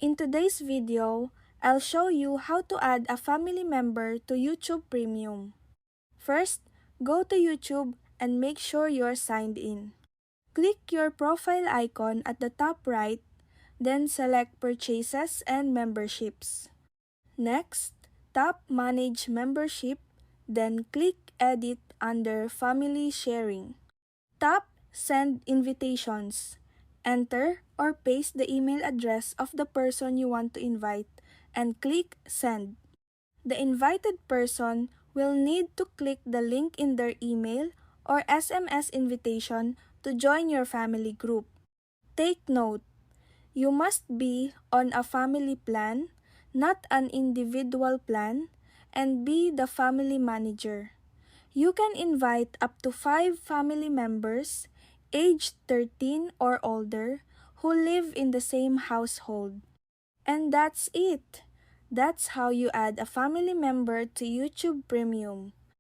In today's video, I'll show you how to add a family member to YouTube Premium. First, go to YouTube and make sure you're signed in. Click your profile icon at the top right, then select Purchases and Memberships. Next, tap Manage Membership, then click Edit under Family Sharing. Tap Send Invitations. Enter or paste the email address of the person you want to invite and click Send. The invited person will need to click the link in their email or SMS invitation to join your family group. Take note, you must be on a family plan, not an individual plan, and be the family manager. You can invite up to 5 family members, aged 13 or older, who live in the same household. And that's it. That's how you add a family member to YouTube Premium.